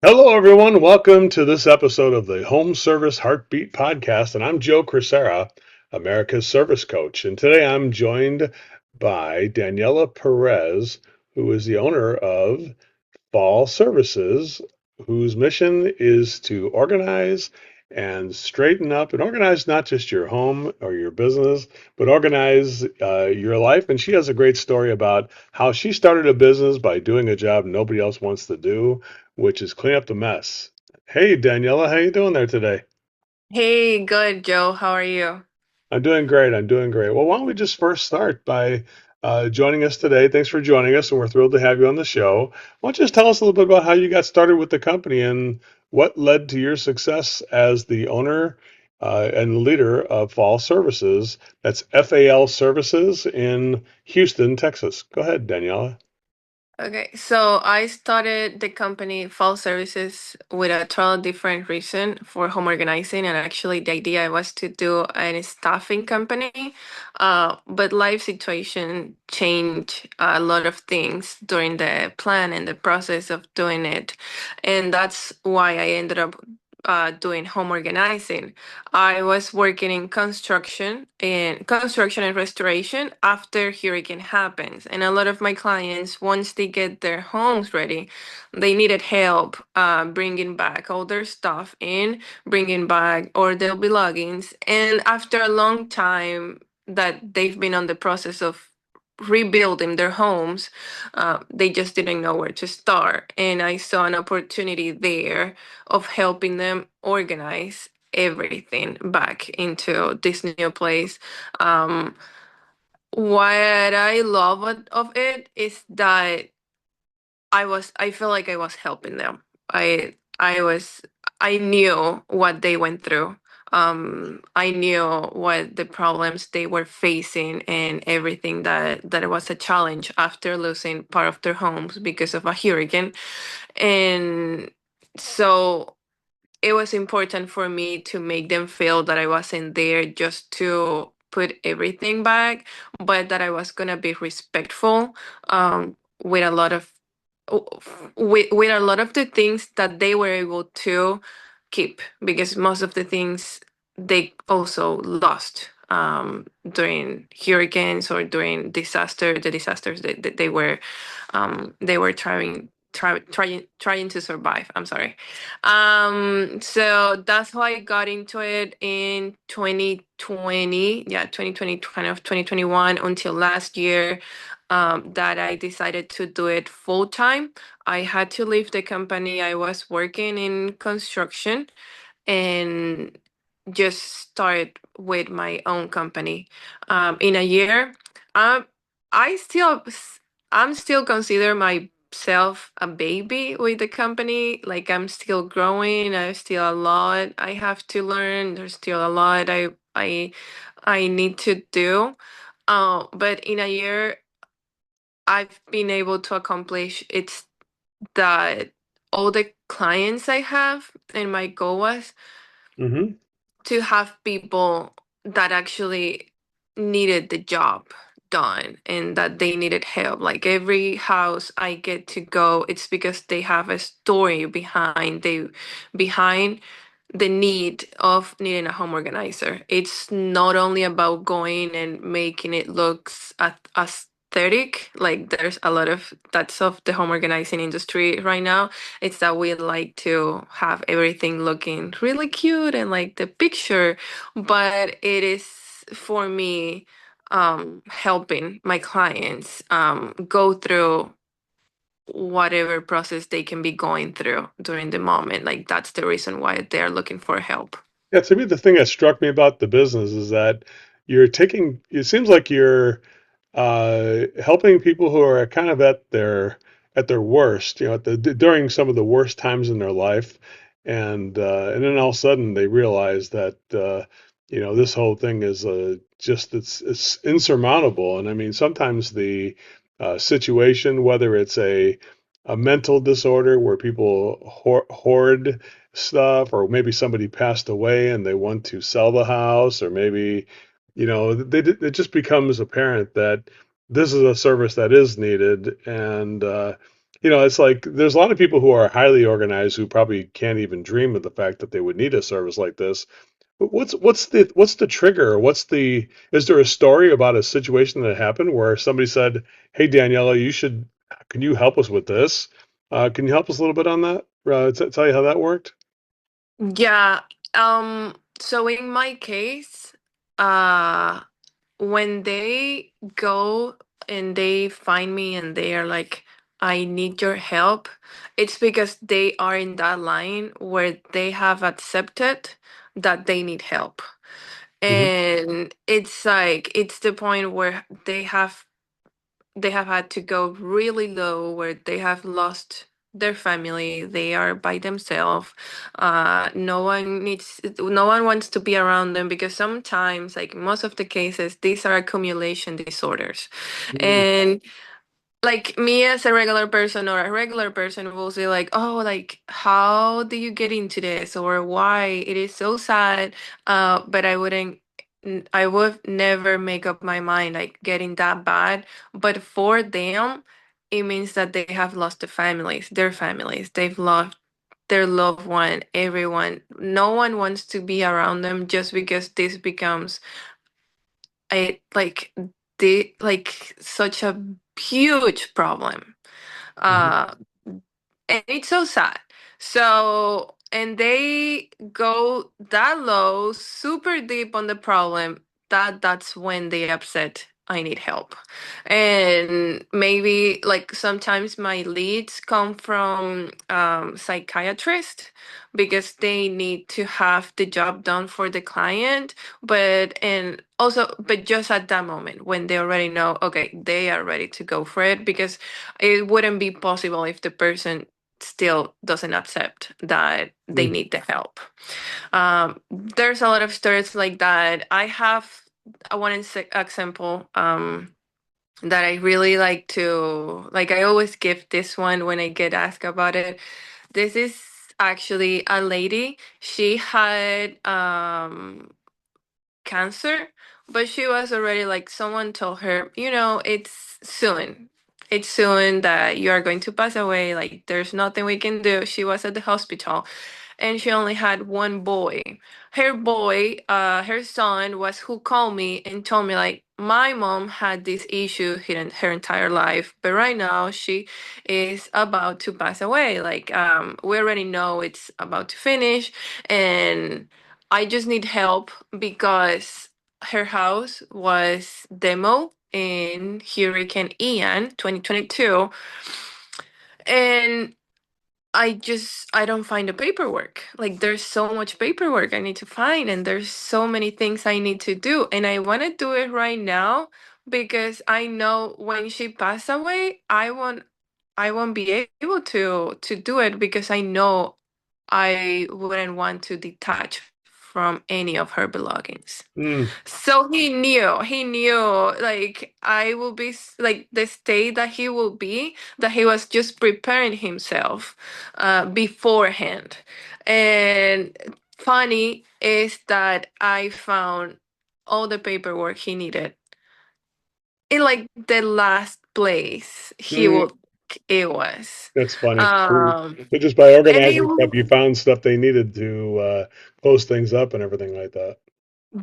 Hello, everyone. Welcome to this episode of the Home Service Heartbeat Podcast. And I'm Joe Crisara, America's Service Coach. And today I'm joined by Daniela Perez, who is the owner of FAL Services, whose mission is to organize and straighten up and organize not just your home or your business, but organize your life. And she has a great story about how she started a business by doing a job nobody else wants to do, which is clean up the mess. Hey, Daniela, how you doing there today? Hey, good, Joe. How are you? I'm doing great. I'm doing great. Well, why don't we just first start by joining us today? Thanks for joining us, and we're thrilled to have you on the show. Why don't you just tell us a little bit about how you got started with the company and what led to your success as the owner and leader of FAL Services? That's FAL Services in Houston, Texas. Go ahead, Daniela. Okay, so I started the company FAL Services with a total different reason for home organizing, and actually the idea was to do a staffing company, but life situation changed a lot of things during the plan and the process of doing it, and that's why I ended up doing home organizing. I was working in construction and restoration after hurricane happens, and a lot of my clients, once they get their homes ready, they needed help bringing back all their stuff in, bringing back all their belongings, and after a long time that they've been on the process of rebuilding their homes, they just didn't know where to start, and I saw an opportunity there of helping them organize everything back into this new place. Um, what I love of it is that I feel like I was helping them. I was I knew what they went through. I knew what the problems they were facing and everything that it was a challenge after losing part of their homes because of a hurricane. And so it was important for me to make them feel that I wasn't there just to put everything back, but that I was gonna be respectful with a lot of with a lot of the things that they were able to keep, because most of the things they also lost during hurricanes or during the disasters that they were trying to survive. I'm sorry. So that's how I got into it in 2020. Yeah, 2020, kind of 2021 until last year, that I decided to do it full time. I had to leave the company. I was working in construction and just start with my own company. In a year, um, I still, I'm still consider myself a baby with the company. Like I'm still growing. I still a lot I have to learn. There's still a lot I need to do. But in a year, I've been able to accomplish it's that all the clients I have, and my goal was Mm-hmm. to have people that actually needed the job done and that they needed help. Like every house I get to go, it's because they have a story behind the need of needing a home organizer. It's not only about going and making it looks aesthetic. Like there's a lot of that's of the home organizing industry right now. It's that we like to have everything looking really cute and like the picture, but it is for me helping my clients go through whatever process they can be going through during the moment. Like that's the reason why they're looking for help. Yeah, to me, the thing that struck me about the business is that you're taking, it seems like you're helping people who are kind of at their worst, you know, during some of the worst times in their life, and then all of a sudden they realize that you know, this whole thing is just it's insurmountable. And I mean, sometimes the situation, whether it's a mental disorder where people hoard stuff, or maybe somebody passed away and they want to sell the house, or maybe, you know, it just becomes apparent that this is a service that is needed. And it's like there's a lot of people who are highly organized who probably can't even dream of the fact that they would need a service like this. But what's the trigger? Is there a story about a situation that happened where somebody said, "Hey, Daniela, can you help us with this? Can you help us a little bit on that? Tell you how that worked?" Yeah. So in my case, uh when they go and they find me and they are like, I need your help, it's because they are in that line where they have accepted that they need help. Hmm. And it's like it's the point where they have had to go really low, where they have lost their family, they are by themselves. No one wants to be around them, because sometimes, like most of the cases, these are accumulation disorders. Mm. And like me as a regular person, or a regular person will say like, oh, like how do you get into this, or why it is so sad. But I would never make up my mind like getting that bad. But for them, it means that they have lost their families, they've lost their loved one, everyone. No one wants to be around them, just because this becomes a like such a huge problem. Mhm. uh and it's so sad. So, and they go that low, super deep on the problem, that's when they upset I need help. And maybe like sometimes my leads come from psychiatrists, because they need to have the job done for the client. But just at that moment when they already know, okay, they are ready to go for it, because it wouldn't be possible if the person still doesn't accept that they Mm. need the help. There's a lot of stories like that. I have one example that I really like to like. I always give this one when I get asked about it. This is actually a lady. She had cancer, but she was already like, someone told her, it's soon. It's soon that you are going to pass away. Like, there's nothing we can do. She was at the hospital, and she only had one boy. Her son was who called me and told me like, my mom had this issue her entire life, but right now she is about to pass away. Like, we already know it's about to finish, and I just need help because her house was demo in Hurricane Ian 2022, and I don't find the paperwork. Like, there's so much paperwork I need to find, and there's so many things I need to do, and I want to do it right now, because I know when she passed away, I won't be able to do it, because I know I wouldn't want to detach from any of her belongings. Mm. So he knew, like, I will be like the state that he will be, that he was just preparing himself beforehand. And funny is that I found all the paperwork he needed in like the last place he Mm. will it was. That's funny. Um So just by and he organizing stuff, you found stuff they needed to close things up and everything like that.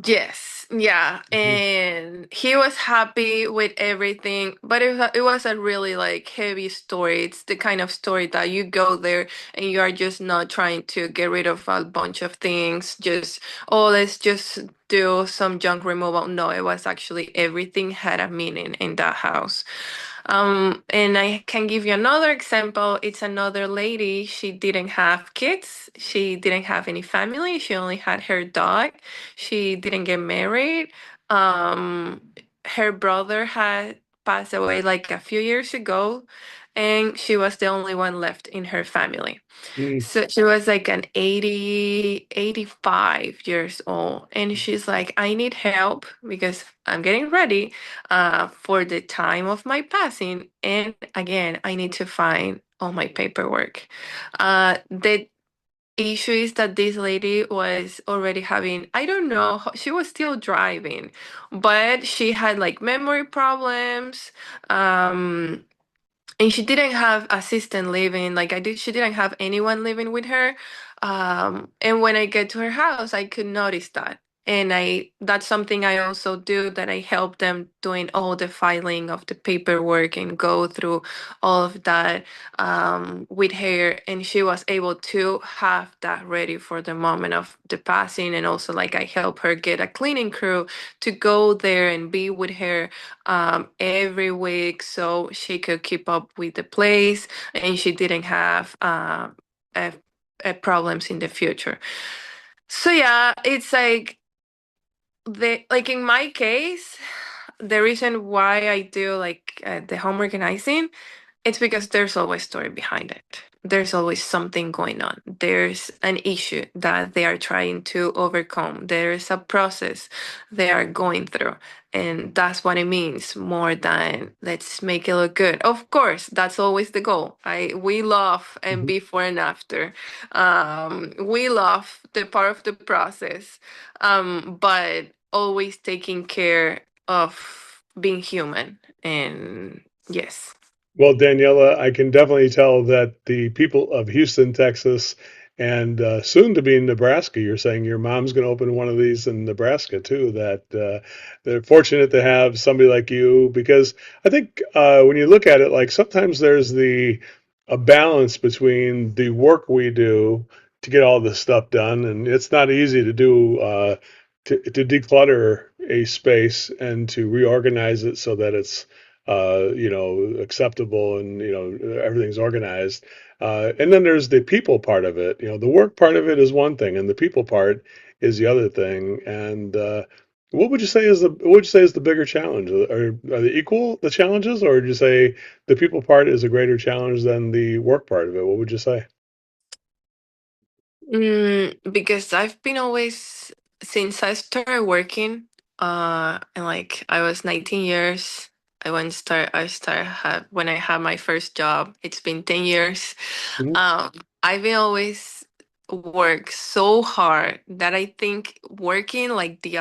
Yes, yeah, Mhm. and he was happy with everything, but it was a really like heavy story. It's the kind of story that you go there and you are just not trying to get rid of a bunch of things, just, oh, let's just do some junk removal. No, it was actually everything had a meaning in that house. And I can give you another example. It's another lady. She didn't have kids. She didn't have any family. She only had her dog. She didn't get married. Um, Her brother had passed away like a few years ago, and she was the only one left in her family. Mm. So she was like an 85 years old. And she's like, I need help because I'm getting ready for the time of my passing. And again, I need to find all my paperwork. The issue is that this lady was already having, I don't know, she was still driving, but she had like memory problems. Um, and she didn't have assistant living, like I did, she didn't have anyone living with her. And when I get to her house, I could notice that. And that's something I also do, that I help them doing all the filing of the paperwork and go through all of that with her. And she was able to have that ready for the moment of the passing. And also, like, I help her get a cleaning crew to go there and be with her every week, so she could keep up with the place and she didn't have uh, problems in the future. So yeah, it's like in my case, the reason why I do like the home organizing, it's because there's always story behind it. There's always something going on. There's an issue that they are trying to overcome. There's a process they are going through. And that's what it means, more than let's make it look good. Of course, that's always the goal. We love and Mhm. before and after. We love the part of the process, but always taking care of being human. And yes. Well, Daniela, I can definitely tell that the people of Houston, Texas, and soon to be in Nebraska, you're saying your mom's going to open one of these in Nebraska too, that they're fortunate to have somebody like you because I think when you look at it, like sometimes there's a balance between the work we do to get all this stuff done, and it's not easy to do to declutter a space and to reorganize it so that it's acceptable and, everything's organized. And then there's the people part of it. The work part of it is one thing, and the people part is the other thing. And what would you say is the bigger challenge? Are they equal, the challenges, or would you say the people part is a greater challenge than the work part of it? What would you say? Because I've been always, since I started working, and like I was 19 years. I started when I had my first job. It's been 10 years. Hmm. Um, I've been always work so hard that I think working like the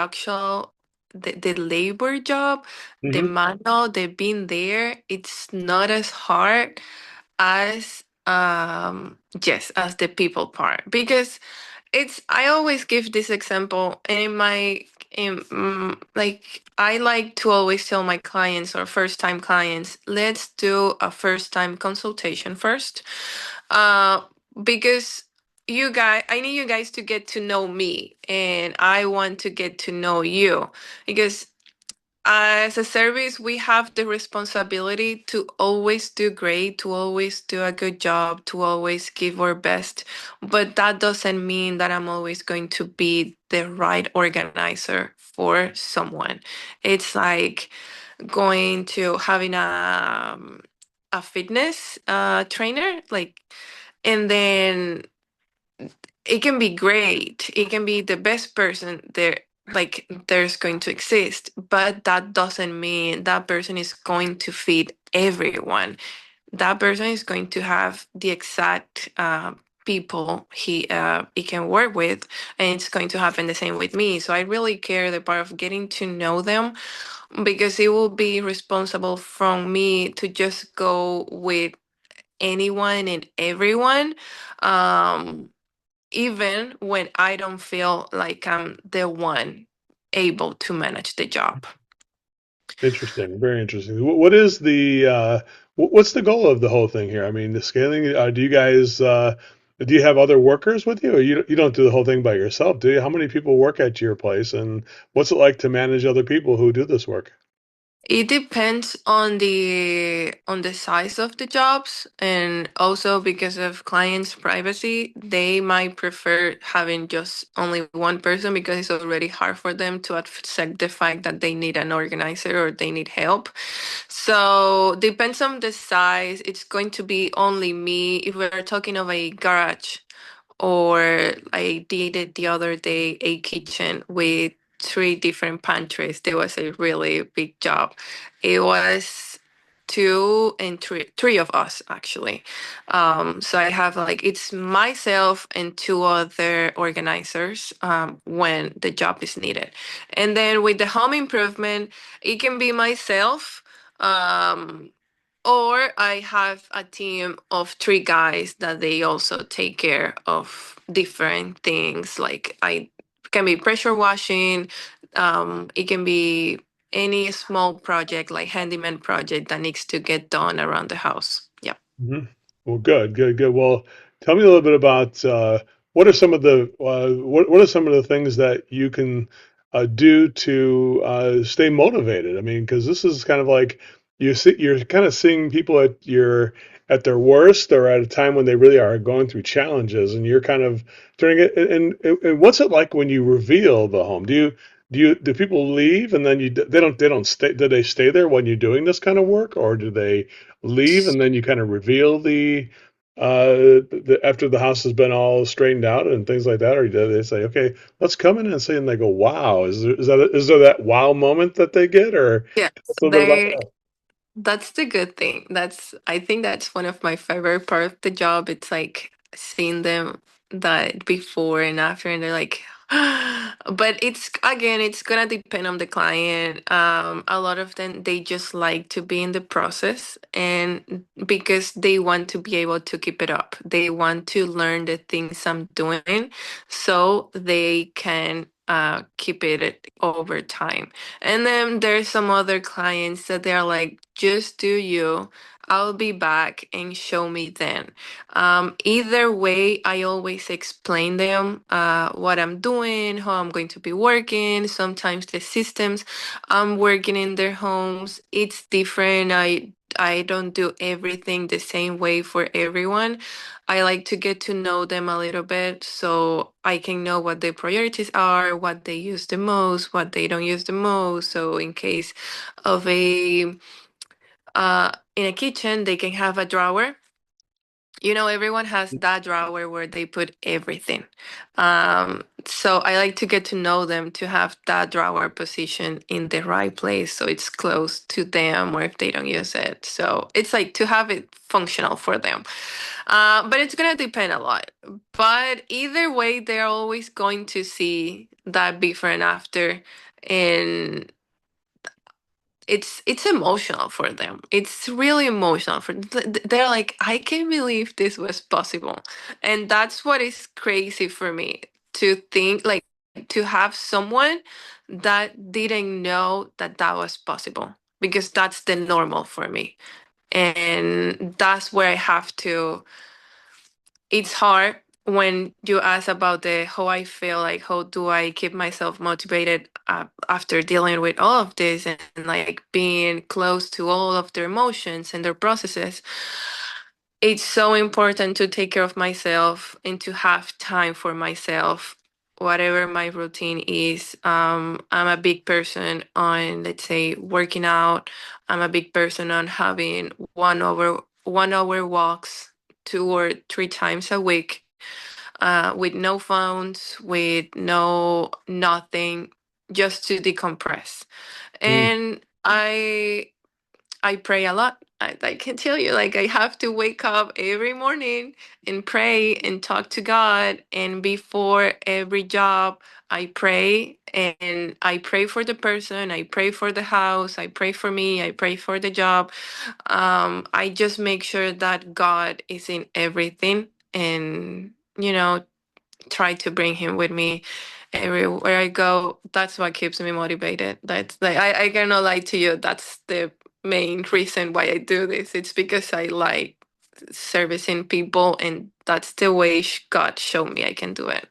labor job, the Hmm. manual, the being there, it's not as hard as yes, as the people part. Because it's I always give this example, and like I like to always tell my clients or first time clients, let's do a first time consultation first. uh because I need you guys to get to know me, and I want to get to know you. Because as a service, we have the responsibility to always do great, to always do a good job, to always give our best. But that doesn't mean that I'm always going to be the right organizer for someone. It's like going to having a fitness trainer, like, and then it can be great. It can be the best person there, like there's going to exist, but that doesn't mean that person is going to feed everyone. That person is going to have the exact people he can work with, and it's going to happen the same with me. So I really care the part of getting to know them, because it will be responsible from me to just go with anyone and everyone. Um, Even when I don't feel like I'm the one able to manage the job. Interesting, very interesting. What is what's the goal of the whole thing here? I mean, the scaling. Do you have other workers with you, or you don't do the whole thing by yourself, do you? How many people work at your place, and what's it like to manage other people who do this work? It depends on the size of the jobs, and also because of clients' privacy, they might prefer having just only one person, because it's already hard for them to accept the fact that they need an organizer or they need help. So depends on the size. It's going to be only me. If we're talking of a garage, or I did it the other day, a kitchen with three different pantries. There was a really big job. It was two and three of us actually. So I have like it's myself and two other organizers when the job is needed. And then with the home improvement, it can be myself. Um, Or I have a team of three guys that they also take care of different things. Like I can be pressure washing, it can be any small project like handyman project that needs to get done around the house. Yeah. Mhm. Well, good, good, good. Well, tell me a little bit about what are some of the what are some of the things that you can do to stay motivated? I mean, because this is kind of like you're kind of seeing people at their worst or at a time when they really are going through challenges, and you're kind of turning it. And what's it like when you reveal the home? Do people leave and then they don't stay? Do they stay there when you're doing this kind of work, or do they leave and then you kind of reveal after the house has been all straightened out and things like that, or do they say, okay, let's come in and see, and they go, wow, is there that wow moment that they get, or Yes, what's a little bit about they that's the good thing. I think that's one of my favorite part of the job. It's like seeing them that before and after, and they're like, but it's again, it's gonna depend on the client. A lot of them they just like to be in the process, and because they want to be able to keep it up, they want to learn the things I'm doing, so they can keep it over time. And then there's some other clients that they're like, just do you. I'll be back and show me then. Either way, I always explain them what I'm doing, how I'm going to be working. Sometimes the systems I'm working in their homes, it's different. I don't do everything the same way for everyone. I like to get to know them a little bit so I can know what their priorities are, what they use the most, what they don't use the most. So in case of a in a kitchen, they can have a drawer. Everyone has that drawer where they put everything. So I like to get to know them to have that drawer position in the right place so it's close to them or if they don't use it. So it's like to have it functional for them. But it's going to depend a lot. But either way, they're always going to see that before and after. And it's emotional for them. It's really emotional for they're like, I can't believe this was possible. And that's what is crazy for me to think like to have someone that didn't know that that was possible because that's the normal for me. And that's where I have to it's hard when you ask about the how I feel, like how do I keep myself motivated after dealing with all of this and like being close to all of their emotions and their processes. It's so important to take care of myself and to have time for myself, whatever my routine is. I'm a big person on, let's say, working out. I'm a big person on having 1 hour walks 2 or 3 times a week, with no phones, with no nothing, just to decompress. Mm. And I pray a lot. I can tell you, like, I have to wake up every morning and pray and talk to God. And before every job, I pray and I pray for the person, I pray for the house, I pray for me, I pray for the job. I just make sure that God is in everything and, try to bring Him with me everywhere I go. That's what keeps me motivated. That's like I cannot lie to you. That's the main reason why I do this. It's because I like servicing people, and that's the way God showed me I can do it.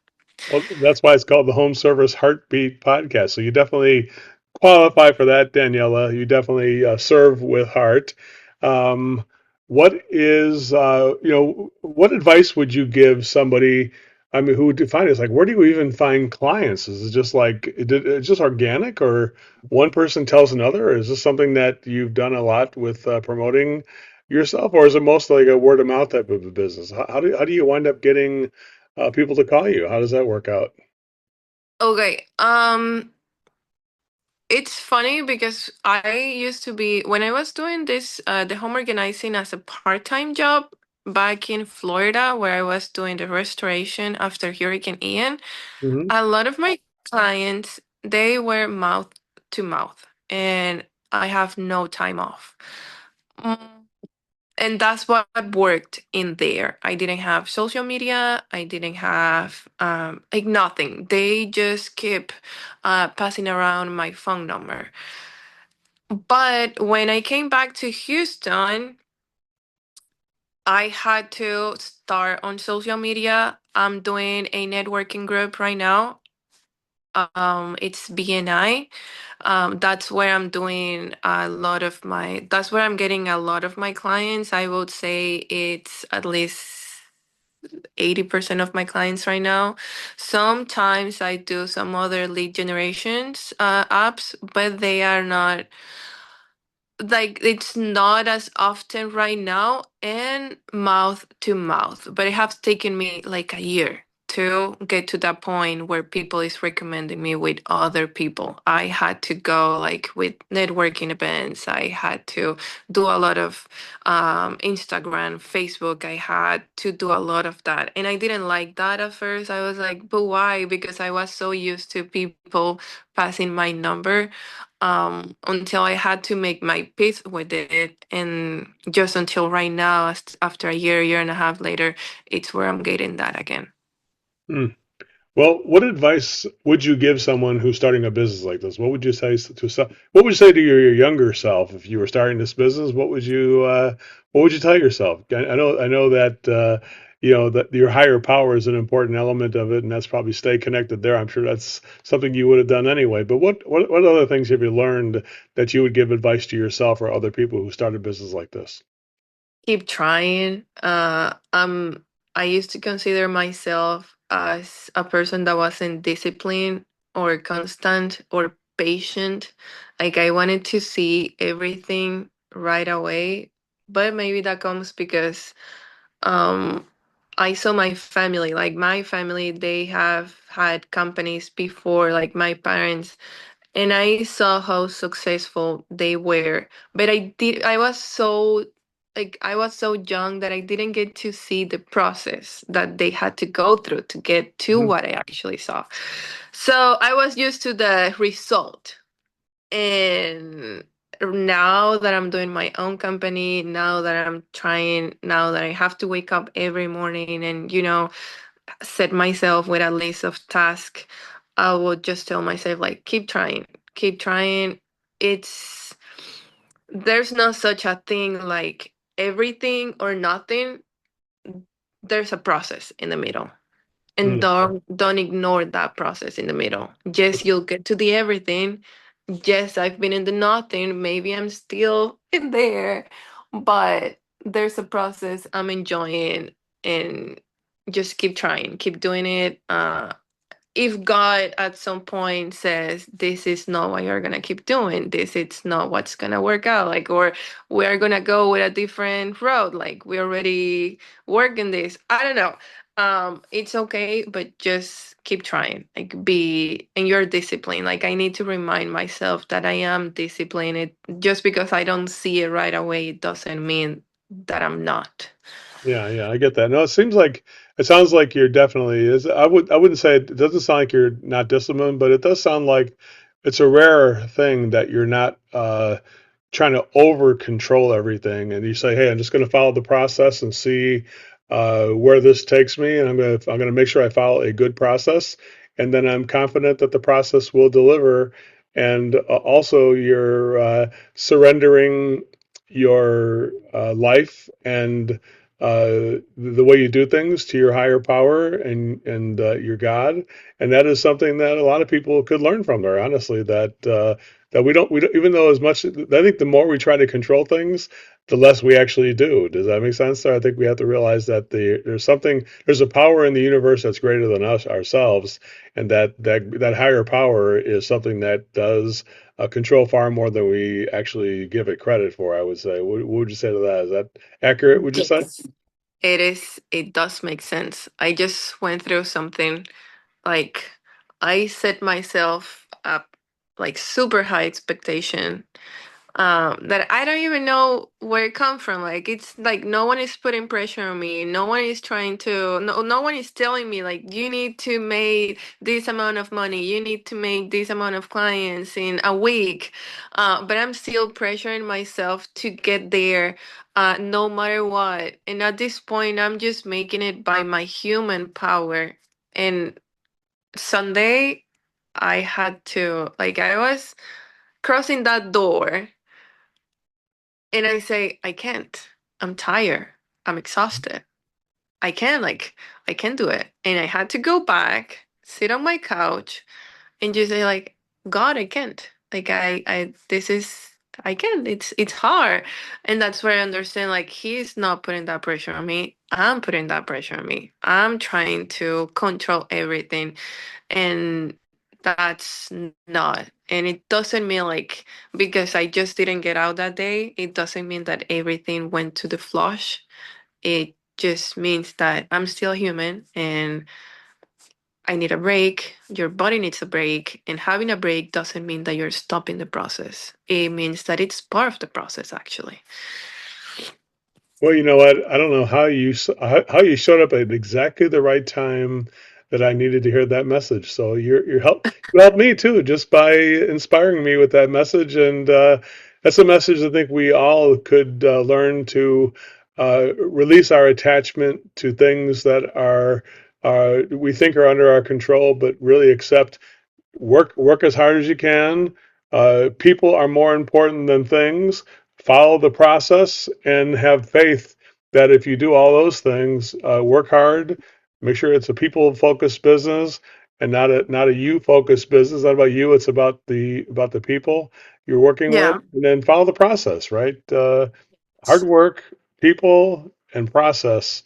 Well, that's why it's called the Home Service Heartbeat Podcast. So you definitely qualify for that, Daniela. You definitely serve with heart. Um, what advice would you give somebody? I mean, who would define it? It's like, where do you even find clients? Is it just it's just organic, or one person tells another? Or is this something that you've done a lot with promoting yourself, or is it mostly like a word of mouth type of a business? How do you wind up getting people to call you? How does that work out? Okay. It's funny because I used to be when I was doing this the home organizing as a part-time job back in Florida where I was doing the restoration after Hurricane Ian. Hmm. A lot of my clients, they were mouth to mouth, and I have no time off. Mm, And that's what worked in there. I didn't have social media. I didn't have like nothing. They just keep passing around my phone number. But when I came back to Houston, I had to start on social media. I'm doing a networking group right now. It's BNI. That's where I'm doing a lot of my, that's where I'm getting a lot of my clients. I would say it's at least 80% of my clients right now. Sometimes I do some other lead generations apps, but they are not like it's not as often right now and mouth to mouth, but it has taken me like a year to get to that point where people is recommending me with other people. I had to go like with networking events. I had to do a lot of Instagram, Facebook. I had to do a lot of that, and I didn't like that at first. I was like, but why? Because I was so used to people passing my number until I had to make my peace with it. And just until right now, after a year and a half later, it's where I'm getting that again. Hmm. Well, what advice would you give someone who's starting a business like this? What would you say to what would you say to your younger self if you were starting this business? What would you tell yourself? I know that you know that your higher power is an important element of it, and that's probably stay connected there. I'm sure that's something you would have done anyway. But what other things have you learned that you would give advice to yourself or other people who started business like this? Keep trying. I used to consider myself as a person that wasn't disciplined or constant or patient. Like I wanted to see everything right away, but maybe that comes because um I saw my family, like my family, they have had companies before, like my parents, and I saw how successful they were. But I was so, like, I was so young that I didn't get to see the process that they had to go through to get to Mhm. what I actually saw. So I was used to the result. And now that I'm doing my own company, now that I'm trying, now that I have to wake up every morning and, set myself with a list of tasks, I would just tell myself, like, keep trying, keep trying. It's, there's no such a thing like everything or nothing. There's a process in the middle. And Mm. don't ignore that process in the middle. Yes, you'll get to the everything. Yes, I've been in the nothing. Maybe I'm still in there, but there's a process I'm enjoying, and just keep trying, keep doing it. If God at some point says this is not what you're gonna keep doing, this it's not what's gonna work out, like, or we're gonna go with a different road, like we already working this. I don't know. It's okay, but just keep trying. Like be in your discipline. Like I need to remind myself that I am disciplined. Just because I don't see it right away, it doesn't mean that I'm not. Yeah, yeah, I get that. No, it sounds like you're definitely is. I wouldn't say it doesn't sound like you're not disciplined, but it does sound like it's a rare thing that you're not trying to over control everything, and you say, "Hey, I'm just going to follow the process and see where this takes me, and I'm going to make sure I follow a good process, and then I'm confident that the process will deliver." And also, you're surrendering your life and the way you do things to your higher power and your God, and that is something that a lot of people could learn from there. Honestly, that we don't even though as much I think the more we try to control things, the less we actually do. Does that make sense? So I think we have to realize that there's a power in the universe that's greater than us ourselves, and that higher power is something that does control far more than we actually give it credit for. I would say. What would you say to that? Is that accurate? Would you say? Yes. It is, it does make sense. I just went through something like I set myself up like super high expectation that I don't even know where it come from. Like it's like no one is putting pressure on me. No one is trying to. No one is telling me like you need to make this amount of money. You need to make this amount of clients in a week. But I'm still pressuring myself to get there, no matter what. And at this point, I'm just making it by my human power. And Sunday, I had to like I was crossing that door and I say, I can't. I'm tired. I'm exhausted. I can't, like, I can't do it. And I had to go back, sit on my couch, and just say, like, God, I can't. Like, this is, I can't. It's hard. And that's where I understand, like, he's not putting that pressure on me. I'm putting that pressure on me. I'm trying to control everything. And that's not. And it doesn't mean like because I just didn't get out that day, it doesn't mean that everything went to the flush. It just means that I'm still human and I need a break. Your body needs a break. And having a break doesn't mean that you're stopping the process. It means that it's part of the process, actually. Well, you know what? I don't know how you showed up at exactly the right time that I needed to hear that message. So you helped me too just by inspiring me with that message, and that's a message I think we all could learn to release our attachment to things that are we think are under our control, but really accept work as hard as you can. People are more important than things. Follow the process and have faith that if you do all those things, work hard, make sure it's a people focused business and not a you focused business. Not about you. It's about the people you're working with, Yeah. and then follow the process. Right. Hard work, people, and process.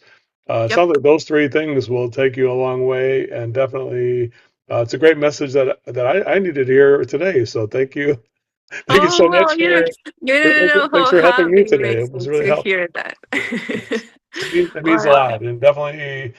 Yep. Sounds like those three things will take you a long way, and definitely, it's a great message that I needed to hear today. So thank you so Oh, much well, you don't know thanks how for helping me happy it today. makes It was me really to helpful. hear that. It means a Wow. lot, and definitely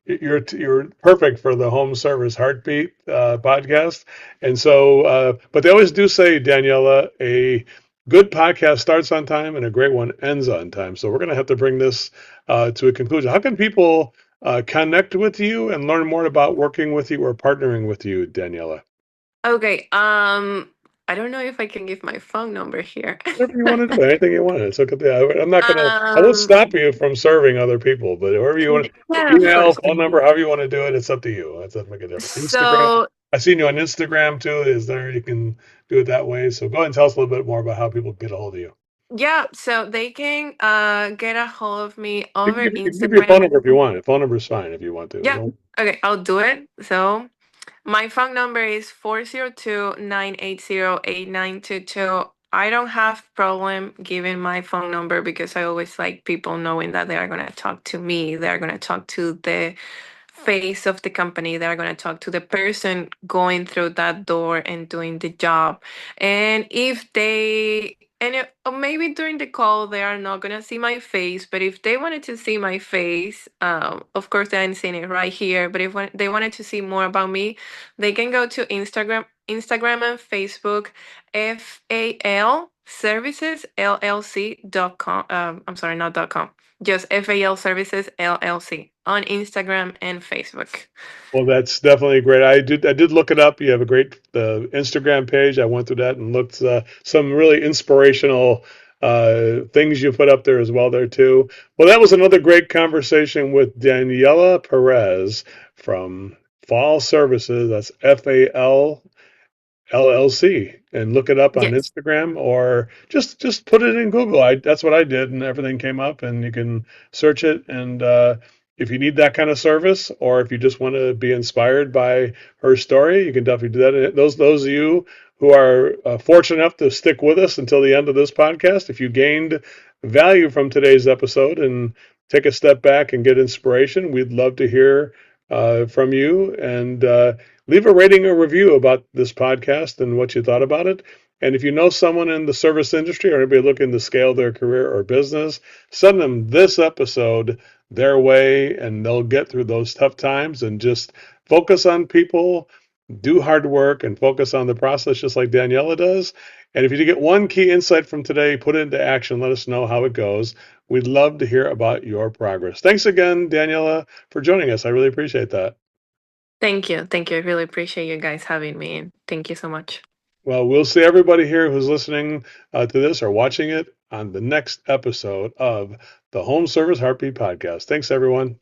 you're perfect for the home service heartbeat podcast. And so, but they always do say, Daniela, a good podcast starts on time and a great one ends on time. So we're going to have to bring this to a conclusion. How can people connect with you and learn more about working with you or partnering with you, Daniela? Okay. I don't know if I can give my phone number here. Whatever you want to do, anything you want. It's okay. I'm not gonna. I won't um. stop you from serving other people, but whoever you want, Yeah, of email, course. phone number, however you want to do it, it's up to you. It doesn't make a difference. Instagram. So I've seen you on Instagram too. Is there? You can do it that way. So go ahead and tell us a little bit more about how people get a hold of you. yeah, so they can get a hold of me over You can give your phone Instagram. number if you want. Phone number is fine if you want to. Yeah. Okay, I'll do it. So my phone number is 402-980-8922. I don't have problem giving my phone number because I always like people knowing that they are going to talk to me. They're going to talk to the face of the company. They're going to talk to the person going through that door and doing the job. And if they, and it, or maybe during the call, they are not going to see my face, but if they wanted to see my face, of course, they ain't seeing it right here. But if they wanted to see more about me, they can go to Instagram and Facebook, FAL Services LLC.com. I'm sorry, not .com, just FAL Services LLC on Instagram and Facebook. Well, that's definitely great. I did look it up. You have a great Instagram page. I went through that and looked some really inspirational things you put up there as well there too. Well, that was another great conversation with Daniela Perez from FAL Services. That's FAL LLC, and look it up on Yes. Instagram or just put it in Google. That's what I did, and everything came up, and you can search it. And if you need that kind of service, or if you just want to be inspired by her story, you can definitely do that. And those of you who are fortunate enough to stick with us until the end of this podcast, if you gained value from today's episode and take a step back and get inspiration, we'd love to hear from you. And leave a rating or review about this podcast and what you thought about it. And if you know someone in the service industry or anybody looking to scale their career or business, send them this episode their way and they'll get through those tough times and just focus on people, do hard work, and focus on the process just like Daniela does. And if you get one key insight from today, put it into action. Let us know how it goes. We'd love to hear about your progress. Thanks again, Daniela, for joining us. I really appreciate that. Thank you. Thank you. I really appreciate you guys having me. And thank you so much. Well, we'll see everybody here who's listening to this or watching it on the next episode of the Home Service Heartbeat Podcast. Thanks, everyone.